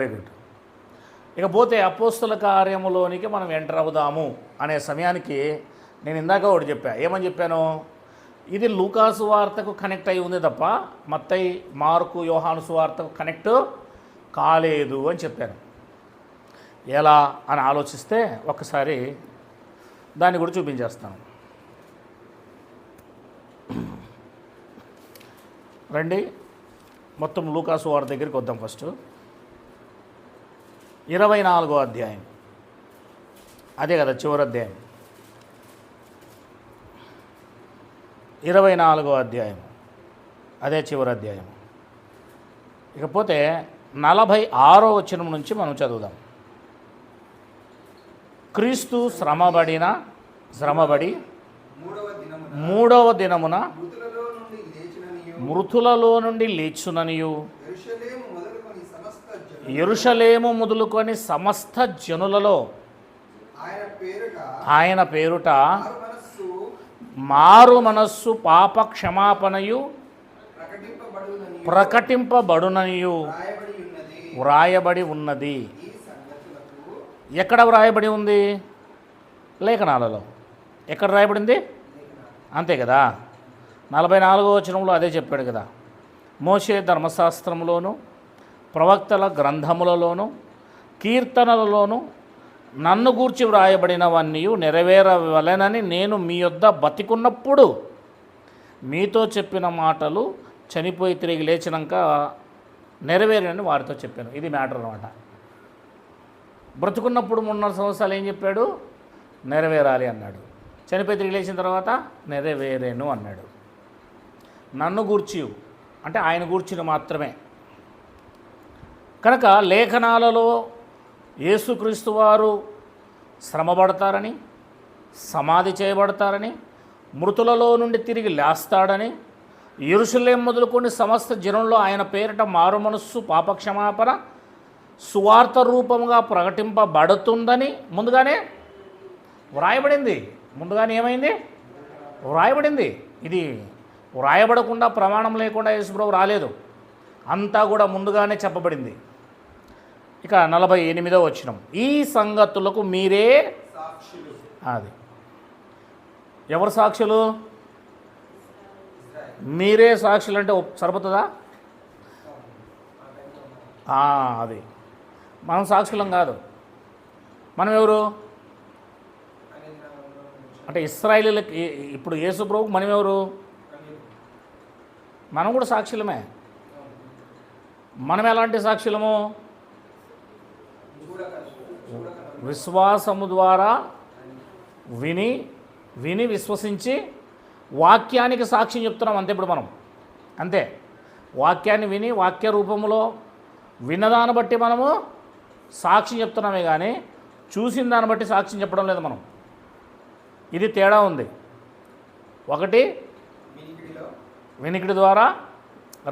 Very good. ఇకపోతే అపోస్తుల కార్యములోనికి మనం ఎంటర్ అవుదాము అనే సమయానికి నేను ఇందాక ఒకటి చెప్పా. ఏమని చెప్పాను? ఇది లూకాసు వార్తకు కనెక్ట్ అయి ఉంది తప్ప మత్తయి, మార్కు, యోహాను సువార్తకు కనెక్ట్ కాలేదు అని చెప్పాను. ఎలా అని ఆలోచిస్తే ఒక్కసారి దాన్ని కూడా చూపించేస్తాను. రండి, మొత్తం లూకాసు వార్త దగ్గరికి వద్దాం. ఫస్ట్ 24వ అధ్యాయం, అదే కదా చివరి అధ్యాయం. 24వ అధ్యాయం అదే చివరి అధ్యాయం. ఇకపోతే 46వ వచనం నుంచి మనం చదువుదాం. క్రీస్తు శ్రమబడి మూడవ దినమున మృతులలో నుండి లేచుననియు యెరూషలేము మొదలుకొని సమస్త జనులలో ఆయన పేరుట మారు మనస్సు పాప క్షమాపణయు ప్రకటింపబడుననియు వ్రాయబడి ఉన్నది. ఎక్కడ వ్రాయబడి ఉంది? లేఖనాలలో. ఎక్కడ రాయబడింది? అంతే కదా, 44వ వచనంలో అదే చెప్పాడు కదా. మోషే ధర్మశాస్త్రములోను ప్రవక్తల గ్రంథములలోను కీర్తనలలోను నన్ను గూర్చి వ్రాయబడినవన్నీ నెరవేరవలెనని నేను మీ యొద్ద బతికున్నప్పుడు మీతో చెప్పిన మాటలు చనిపోయి తిరిగి లేచినాక నెరవేరని వారితో చెప్పాను. ఇది మ్యాటర్ అన్నమాట. బ్రతుకున్నప్పుడు 3.5 సంవత్సరాలు ఏం చెప్పాడు? నెరవేరాలి అన్నాడు. చనిపోయి తిరిగి లేచిన తర్వాత నెరవేరేను అన్నాడు. నన్ను గూర్చి అంటే ఆయన గూర్చిన మాత్రమే. కనుక లేఖనాలలో యేసుక్రీస్తు వారు శ్రమపడతారని, సమాధి చేయబడతారని, మృతులలో నుండి తిరిగి లేస్తాడని, యెరూషలేము మొదలుకొని సమస్త జనంలో ఆయన పేరిట మారుమనస్సు పాపక్షమాపణ సువార్త రూపంగా ప్రకటింపబడుతుందని ముందుగానే వ్రాయబడింది. ముందుగానే ఏమైంది? వ్రాయబడింది. ఇది వ్రాయబడకుండా ప్రమాణం లేకుండా యేసుప్రభు రాలేదు. అంతా కూడా ముందుగానే చెప్పబడింది. ఇక 48వ వచనం, ఈ సంగతులకు మీరే అది ఎవరు సాక్షులు? మీరే సాక్షులు అంటే సరిపోతుందా? అది మనం సాక్షులం కాదు. మనం ఎవరు అంటే ఇశ్రాయేలీయులకి. ఇప్పుడు యేసు ప్రభువుకు మనం ఎవరు? మనం కూడా సాక్షులమే. మనం ఎలాంటి సాక్షులము? విశ్వాసము ద్వారా విని విశ్వసించి వాక్యానికి సాక్ష్యం చెప్తున్నాం అంతే. ఇప్పుడు మనం అంతే, వాక్యాన్ని విని వాక్య రూపంలో విన్నదాన్ని బట్టి మనము సాక్ష్యం చెప్తున్నామే కానీ చూసిన దాన్ని బట్టి సాక్ష్యం చెప్పడం లేదు మనం. ఇది తేడా ఉంది. ఒకటి వినికిడి ద్వారా,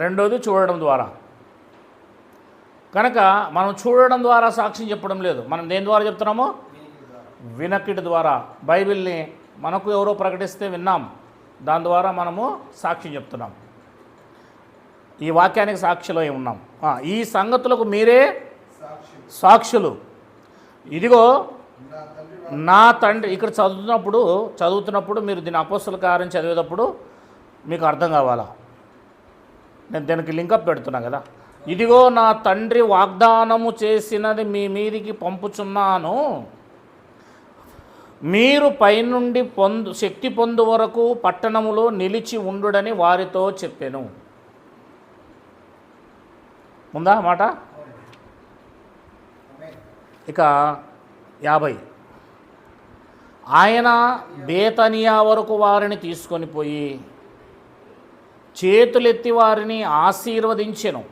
రెండోది చూడడం ద్వారా. కనుక మనం చూడడం ద్వారా సాక్ష్యం చెప్పడం లేదు. మనం దేని ద్వారా చెప్తున్నాము? వినకిడి ద్వారా. బైబిల్ని మనకు ఎవరో ప్రకటిస్తే విన్నాం, దాని ద్వారా మనము సాక్ష్యం చెప్తున్నాం. ఈ వాక్యానికి సాక్షులు అయి ఉన్నాం. ఈ సంగతులకు మీరే సాక్షులు. ఇదిగో నా తండ్రి. ఇక్కడ చదువుతున్నప్పుడు మీరు దీని అపోస్తల కార్యం చదివేటప్పుడు మీకు అర్థం కావాలా. నేను దీనికి లింకప్ పెడుతున్నా కదా. ఇదిగో నా తండ్రి వాగ్దానము చేసినది మీ మీదికి పంపుచున్నాను, మీరు పైనుండి శక్తి పొందు వరకు పట్టణములో నిలిచి ఉండుడని వారితో చెప్పాను. ఉందా మాట? ఇక 50, ఆయన బేతనియా వరకు వారిని తీసుకొని పోయి చేతులెత్తి వారిని ఆశీర్వదించెను.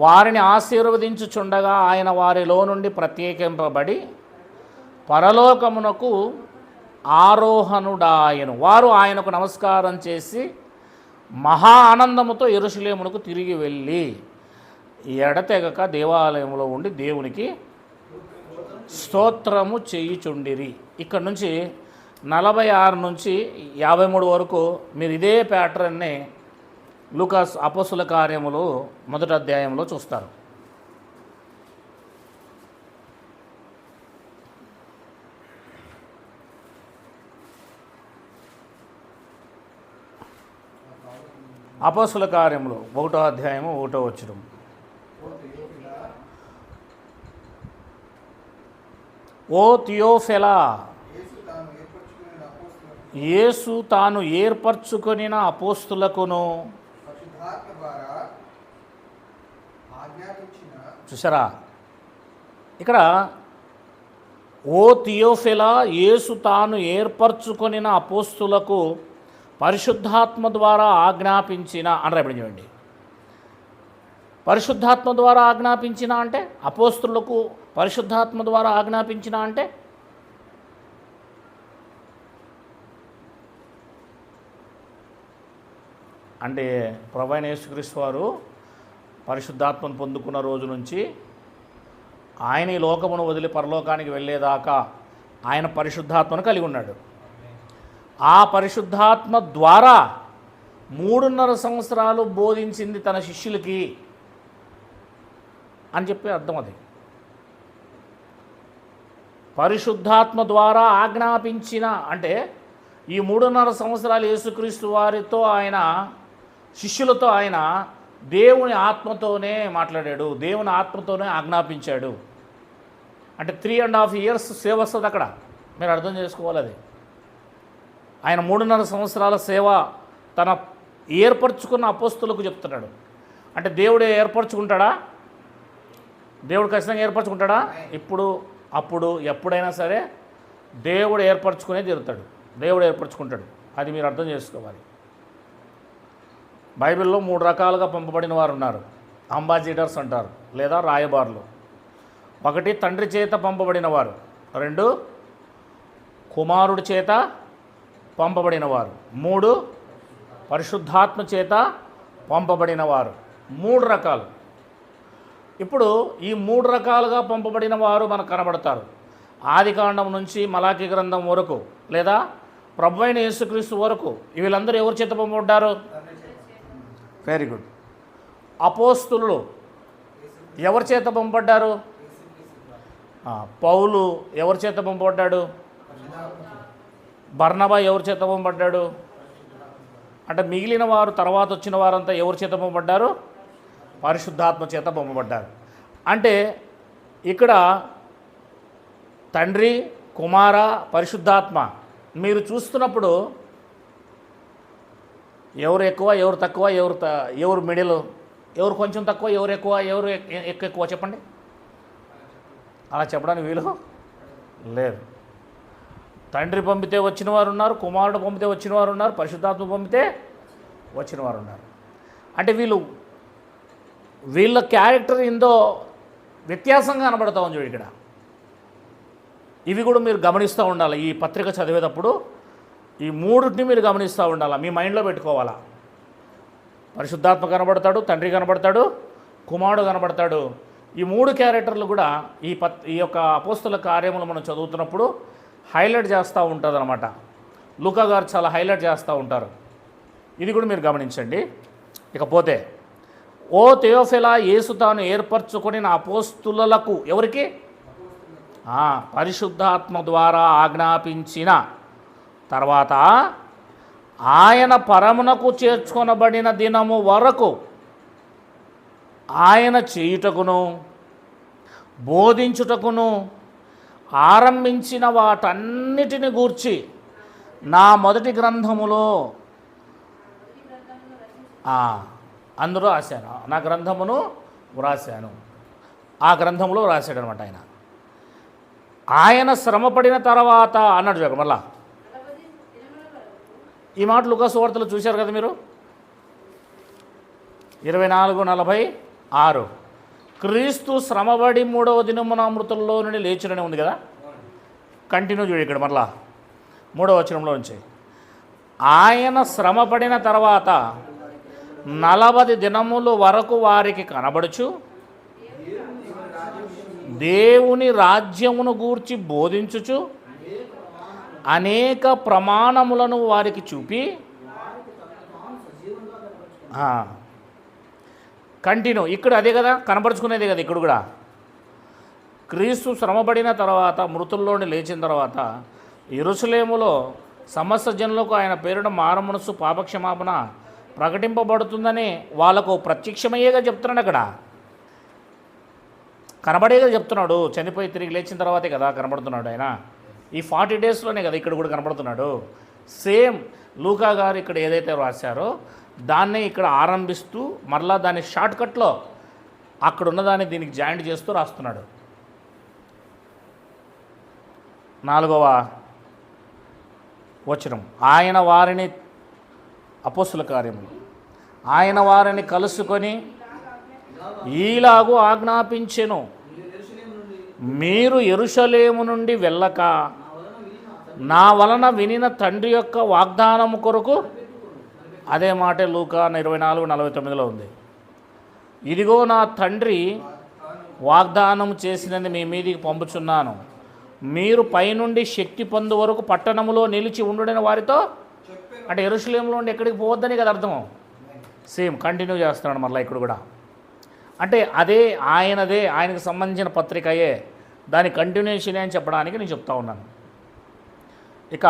వారిని ఆశీర్వదించుచుండగా ఆయన వారిలో నుండి ప్రత్యేకింపబడి పరలోకమునకు ఆరోహణుడాయను. వారు ఆయనకు నమస్కారం చేసి మహా ఆనందముతో యెరూషలేమునకు తిరిగి వెళ్ళి ఎడతెగక దేవాలయంలో ఉండి దేవునికి స్తోత్రము చేయుచుండిరి. ఇక్కడ నుంచి 46 నుంచి 53 వరకు మీరు ఇదే ప్యాటర్న్ని లూకాస్ అపోస్తుల కార్యములు 1వ అధ్యాయంలో చూస్తారు. అపోస్తుల కార్యములు 1వ అధ్యాయము 1వ వచనం. ఓ థియోఫెలా, యేసు తాను ఏర్పరచుకొనిన అపోస్తులకును. చూసారా ఇక్కడ, ఓ థియోఫెలా, యేసు తాను ఏర్పరచుకొనిన అపోస్తులకు పరిశుద్ధాత్మ ద్వారా ఆజ్ఞాపించిన అని రేపటి చూడండి. పరిశుద్ధాత్మ ద్వారా ఆజ్ఞాపించిన అంటే, అపోస్తులకు పరిశుద్ధాత్మ ద్వారా ఆజ్ఞాపించిన అంటే ప్రభువైన యేసుక్రీస్తు వారు పరిశుద్ధాత్మను పొందుకున్న రోజు నుంచి ఆయన ఈ లోకమును వదిలి పరలోకానికి వెళ్ళేదాకా ఆయన పరిశుద్ధాత్మను కలిగి ఉన్నాడు. ఆ పరిశుద్ధాత్మ ద్వారా 3.5 సంవత్సరాలు బోధించింది తన శిష్యులకి అని చెప్పి అర్థం. అది పరిశుద్ధాత్మ ద్వారా ఆజ్ఞాపించిన అంటే ఈ 3.5 సంవత్సరాలు యేసుక్రీస్తు వారితో ఆయన శిష్యులతో ఆయన దేవుని ఆత్మతోనే మాట్లాడాడు, దేవుని ఆత్మతోనే ఆజ్ఞాపించాడు. అంటే 3.5 years సేవ వస్తుంది అక్కడ. మీరు అర్థం చేసుకోవాలి. అది ఆయన 3.5 సంవత్సరాల సేవ తన ఏర్పరచుకున్న అపోస్తులకు చెప్తున్నాడు. అంటే దేవుడు ఏర్పరచుకుంటాడా? దేవుడు ఖచ్చితంగా ఏర్పరచుకుంటాడా? అప్పుడు ఎప్పుడైనా సరే దేవుడు ఏర్పరచుకునే తీరుతాడు. దేవుడు ఏర్పరచుకుంటాడు. అది మీరు అర్థం చేసుకోవాలి. బైబిల్లో 3 రకాలుగా పంపబడిన వారు ఉన్నారు. అంబాసిడర్స్ అంటారు, లేదా రాయబారులు. 1 తండ్రి చేత పంపబడిన వారు, 2 కుమారుడి చేత పంపబడిన వారు, 3 పరిశుద్ధాత్మ చేత పంపబడిన వారు. 3 రకాలు. ఇప్పుడు ఈ 3 రకాలుగా పంపబడిన వారు మనకు కనబడతారు. ఆదికాండం నుంచి మలాకీ గ్రంథం వరకు, లేదా ప్రభువైన యేసుక్రీస్తు వరకు వీళ్ళందరూ ఎవరి చేత పంపబడ్డారు? Very good. అపోస్తులు ఎవరి చేత పంపబడ్డారు? పౌలు ఎవరి చేత పంపబడ్డాడు? బర్నబా ఎవరి చేత పంపబడ్డాడు? అంటే మిగిలిన వారు, తర్వాత వచ్చిన వారంతా ఎవరి చేత పంపబడ్డారు? పరిశుద్ధాత్మ చేత పంపబడ్డారు. అంటే ఇక్కడ తండ్రి, కుమార, పరిశుద్ధాత్మ మీరు చూస్తున్నప్పుడు ఎవరు ఎక్కువ, ఎవరు తక్కువ, ఎవరు మిడిల్, ఎవరు కొంచెం తక్కువ, ఎవరు ఎక్కువ, ఎవరు ఎక్కువ చెప్పండి. అలా చెప్పడానికి వీలు లేదు. తండ్రి పంపితే వచ్చిన వారు ఉన్నారు, కుమారుడు పంపితే వచ్చిన వారు ఉన్నారు, పరిశుద్ధాత్మ పంపితే వచ్చిన వారు ఉన్నారు. అంటే వీళ్ళ క్యారెక్టర్ ఏందో వ్యత్యాసంగా కనబడతా ఉంది చూడు ఇక్కడ. ఇవి కూడా మీరు గమనిస్తూ ఉండాలి. ఈ పత్రిక చదివేటప్పుడు ఈ 3ని మీరు గమనిస్తూ ఉండాలి, మీ మైండ్లో పెట్టుకోవాలా. పరిశుద్ధాత్మ కనబడతాడు, తండ్రి కనబడతాడు, కుమారుడు కనబడతాడు. ఈ 3 క్యారెక్టర్లు కూడా ఈ యొక్క అపోస్తుల కార్యములు మనం చదువుతున్నప్పుడు హైలైట్ చేస్తూ ఉంటుంది అనమాట. లూకా గారు చాలా హైలైట్ చేస్తూ ఉంటారు. ఇది కూడా మీరు గమనించండి. ఇకపోతే, ఓ థియోఫెలా, యేసు తాను ఏర్పరచుకొనిన అపోస్తులకు ఎవరికి? పరిశుద్ధాత్మ ద్వారా ఆజ్ఞాపించిన తర్వాత ఆయన పరమునకు చేర్చుకొనబడిన దినము వరకు ఆయన చేయుటకును బోధించుటకును ఆరంభించిన వాటన్నిటిని గూర్చి నా మొదటి గ్రంథములో అందులో రాశాను. నా గ్రంథమును వ్రాశాను. ఆ గ్రంథంలో రాశాడనమాట ఆయన. ఆయన శ్రమపడిన తర్వాత అన్నాడు చూడ. మళ్ళా ఈ మాట లూకా సువార్తలో చూశారు కదా మీరు. 24:46 క్రీస్తు శ్రమపడి 3వ దినమున మృతుల్లో నుండి లేచునని ఉంది కదా. కంటిన్యూ చూడు ఇక్కడ మళ్ళా 3వ వచనంలో నుంచి. ఆయన శ్రమపడిన తర్వాత 40 దినముల వరకు వారికి కనబడుచు దేవుని రాజ్యమును గూర్చి బోధించుచు అనేక ప్రమాణములను వారికి చూపి కంటిన్యూ ఇక్కడ అదే కదా కనబరుచుకునేదే కదా. ఇక్కడ కూడా క్రీస్తు శ్రమపడిన తర్వాత, మృతుల్లోని లేచిన తర్వాత యెరూషలేములో సమస్త జనులకు ఆయన పేరున మారుమనస్సు, పాపక్షమాపణ ప్రకటింపబడుతుందని వాళ్ళకు ప్రత్యక్షమయ్యేగా చెప్తున్నాడు. అక్కడ కనబడేగా చెప్తున్నాడు. చనిపోయి తిరిగి లేచిన తర్వాతే కదా కనబడుతున్నాడు ఆయన. ఈ 40 డేస్లోనే కదా ఇక్కడ కూడా కనబడుతున్నాడు. సేమ్ లూకా గారు ఇక్కడ ఏదైతే రాశారో దాన్నే ఇక్కడ ఆరంభిస్తూ మరలా దాని షార్ట్కట్లో అక్కడ ఉన్నదాన్ని దీనికి జాయింట్ చేస్తూ రాస్తున్నాడు. 4వ వచనం, ఆయన వారిని అపోస్తుల కార్యములు, ఆయన వారిని కలుసుకొని ఈలాగు ఆజ్ఞాపించెను, మీరు యెరూషలేము నుండి వెళ్ళక నా వలన వినిన తండ్రి యొక్క వాగ్దానము కొరకు, అదే మాట లూకా 24:49 ఉంది. ఇదిగో నా తండ్రి వాగ్దానం చేసినది మీ మీదికి పంపుచున్నాను, మీరు పైనుండి శక్తి పొందు వరకు పట్టణములో నిలిచి ఉండుడని వారితో, అంటే యెరూషలేములో నుండి ఎక్కడికి పోవద్దని కదా అర్థం. సేమ్ కంటిన్యూ చేస్తున్నాడు మళ్ళీ ఇక్కడ కూడా. అంటే అదే ఆయనకు సంబంధించిన పత్రికయే, దాని కంటిన్యూషన్ అని చెప్పడానికి నేను చెప్తా ఉన్నాను. ఇక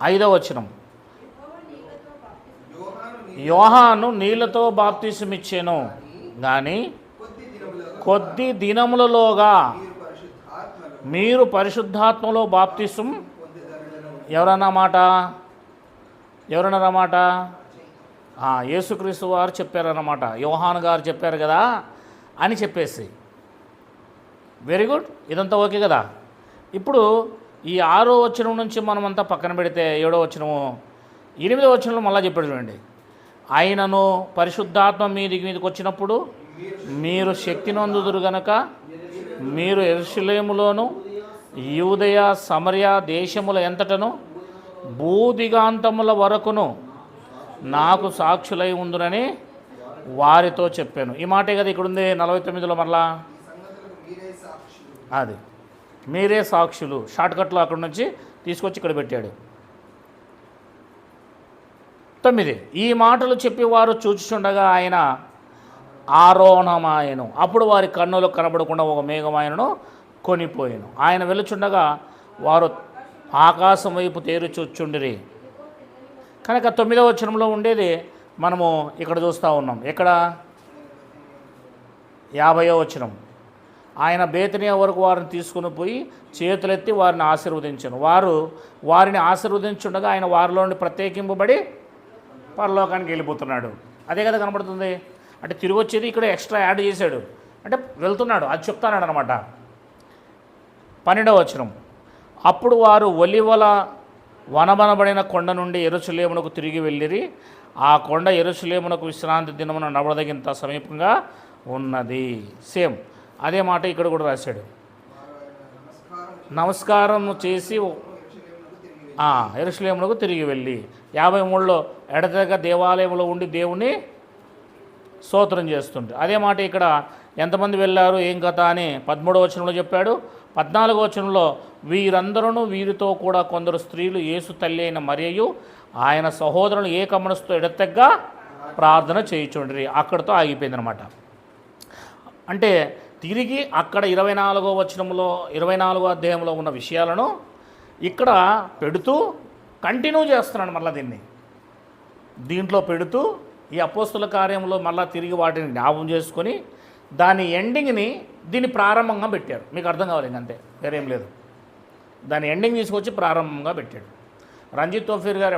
5వ వచనం, యోహాను నీళ్లతో బాప్తిసమిచ్చెను కానీ కొద్ది దినములలోగా మీరు పరిశుద్ధాత్మలో బాప్తిసం ఎవరన్నమాట యేసుక్రీస్తు వారు చెప్పారన్నమాట. యోహాను గారు చెప్పారు కదా అని చెప్పేసి, వెరీ గుడ్, ఇదంతా ఓకే కదా. ఇప్పుడు ఈ 6వ వచనం నుంచి మనమంతా పక్కన పెడితే 7వ వచనము 8వ వచనంలో మళ్ళీ చెప్పాడు చూడండి, ఆయనను పరిశుద్ధాత్మ మీదికి వచ్చినప్పుడు మీరు శక్తి నొందుదురు గనక మీరు యెరూషలేములోను యూదయ సమరయ దేశముల ఎంతటను భూదిగాంతముల వరకును నాకు సాక్షులై ఉందురని వారితో చెప్పాను. ఈ మాటే కదా ఇక్కడ ఉంది 49లో మరలా, అది మీరే సాక్షులు. షార్ట్కట్లో అక్కడ నుంచి తీసుకొచ్చి ఇక్కడ పెట్టాడు. 9, ఈ మాటలు చెప్పి వారు చూచుచుండగా ఆయన ఆరోహణమాయను, అప్పుడు వారి కన్నులకు కనబడకుండా ఒక మేఘం ఆయనను కొనిపోయాను. ఆయన వెలుచుండగా వారు ఆకాశం వైపు తేరు చూచుండిరి. కనుక 9వ వచనంలో ఉండేది మనము ఇక్కడ చూస్తూ ఉన్నాం. ఎక్కడ 50వ వచనం, ఆయన బేతనియా వరకు వారిని తీసుకుని పోయి చేతులెత్తి వారిని ఆశీర్వదించాను. వారిని ఆశీర్వదించుండగా ఆయన వారిలో నుండి ప్రత్యేకింపబడి పరలోకానికి వెళ్ళిపోతున్నాడు. అదే కదా కనబడుతుంది. అంటే తిరిగి వచ్చేది ఇక్కడ ఎక్స్ట్రా యాడ్ చేశాడు, అంటే వెళ్తున్నాడు, అది చెప్తాడు అనమాట. 12వ వచనం, అప్పుడు వారు ఒలివల వనమనబడిన కొండ నుండి యెరూషలేమునకు తిరిగి వెళ్ళిరి. ఆ కొండ యెరూషలేమునకు విశ్రాంతి దినమున నడవదగినంత సమీపంగా ఉన్నది. సేమ్ అదే మాట ఇక్కడ కూడా రాశాడు. నమస్కారం చేసి యెరూషలేమునకు తిరిగి వెళ్ళి 53లో ఎడతెగ దేవాలయంలో ఉండి దేవుని స్తోత్రం చేస్తుంటే, అదే మాట ఇక్కడ ఎంతమంది వెళ్ళారు ఏం కథ అని 13వ వచనంలో చెప్పాడు. 14వ వచనంలో వీరందరూ వీరితో కూడా కొందరు స్త్రీలు యేసు తల్లి అయిన మరియయు ఆయన సహోదరులు ఏకమనసుతో ఎడతెగ్గ ప్రార్థన చేయుచుండ్రి. అక్కడితో ఆగిపోయిందనమాట. అంటే తిరిగి అక్కడ 24వ వచనంలో 24వ అధ్యాయంలో ఉన్న విషయాలను ఇక్కడ పెడుతూ కంటిన్యూ చేస్తున్నాడు. మళ్ళీ దీంట్లో పెడుతూ ఈ అపోస్తుల కార్యంలో మళ్ళీ తిరిగి వాటిని జ్ఞాపకం చేసుకొని దాని ఎండింగ్ని దీన్ని ప్రారంభంగా పెట్టారు. మీకు అర్థం కావాలి, ఇంకంతే, వేరేం లేదు. దాని ఎండింగ్ తీసుకొచ్చి ప్రారంభంగా పెట్టాడు. రంజిత్ తోఫీర్ గారు